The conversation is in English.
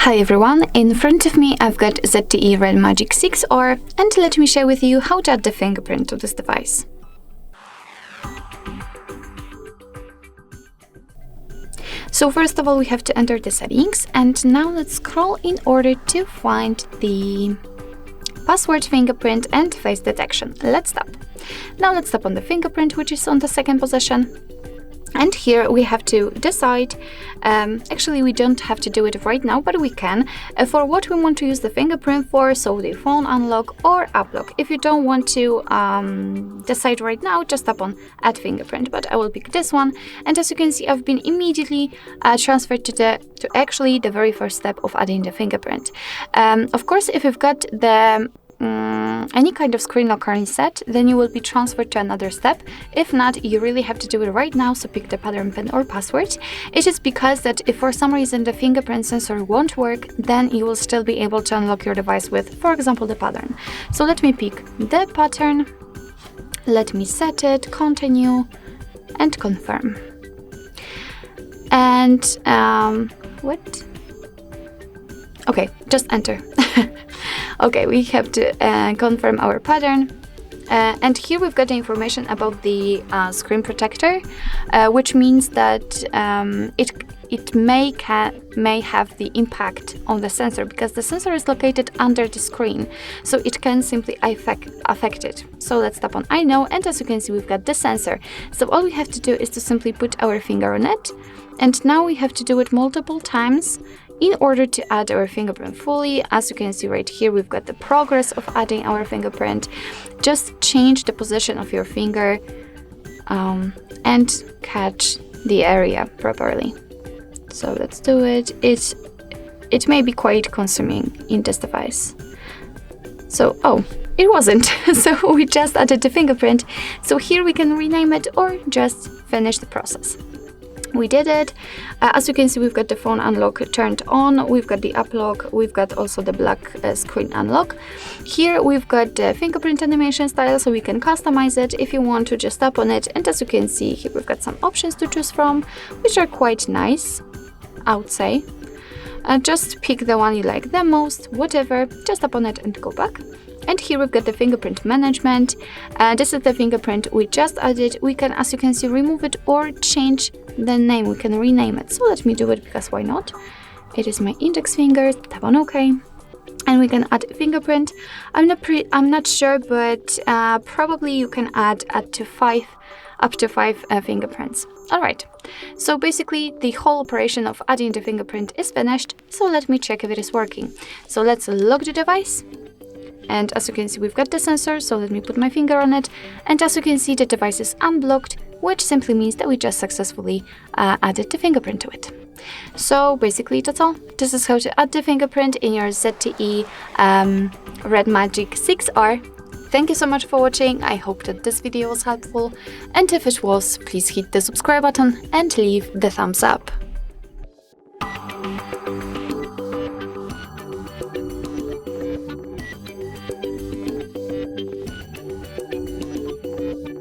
Hi everyone, in front of me I've got ZTE RedMagic 6R, and let me share with you how to add the fingerprint to this device. So first of all we have to enter the settings, and now let's scroll in order to find the password, fingerprint and face detection. Let's tap. Now let's tap on the fingerprint, which is on the second position. And here we have to decide, actually we don't have to do it right now, but we can, for what we want to use the fingerprint for, so the phone unlock or app lock. If you don't want to decide right now, just tap on Add Fingerprint, but I will pick this one. And as you can see, I've been immediately transferred to actually the very first step of adding the fingerprint. Of course, if you've got the any kind of screen lock currently set, then you will be transferred to another step. If not, you really have to do it right now, so pick the pattern, pin or password. It is because that if for some reason the fingerprint sensor won't work, then you will still be able to unlock your device with, for example, the pattern. So let me pick the pattern, let me set it, continue and confirm. And what? Okay, just enter. Okay, we have to confirm our pattern. And here we've got the information about the screen protector, which means that it may have the impact on the sensor, because the sensor is located under the screen, so it can simply affect it. So let's tap on I know, and as you can see, we've got the sensor. So all we have to do is to simply put our finger on it, and now we have to do it multiple times in order to add our fingerprint fully. As you can see right here, we've got the progress of adding our fingerprint. Just change the position of your finger and catch the area properly. So let's do it. It may be quite consuming in this device. So, oh, it wasn't. So we just added the fingerprint. So here we can rename it or just finish the process. We did it. As you can see, we've got the phone unlock turned on, we've got the app lock, we've got also the black screen unlock. Here we've got the fingerprint animation style, so we can customize it if you want to. Just tap on it, and as you can see here, we've got some options to choose from, which are quite nice, I would say. Just pick the one you like the most, whatever, just tap on it and go back. And here we've got the fingerprint management. This is the fingerprint we just added. We can, as you can see, remove it or change the name. We can rename it. So let me do it, because why not? It is my index finger. Tap on OK. And we can add fingerprint. I'm not sure, but probably you can add up to five fingerprints. All right. So basically, the whole operation of adding the fingerprint is finished. So let me check if it is working. So let's lock the device. And as you can see, we've got the sensor, so let me put my finger on it. And as you can see, the device is unblocked, which simply means that we just successfully added the fingerprint to it. So basically, that's all. This is how to add the fingerprint in your ZTE RedMagic 6R. Thank you so much for watching. I hope that this video was helpful. And if it was, please hit the subscribe button and leave the thumbs up.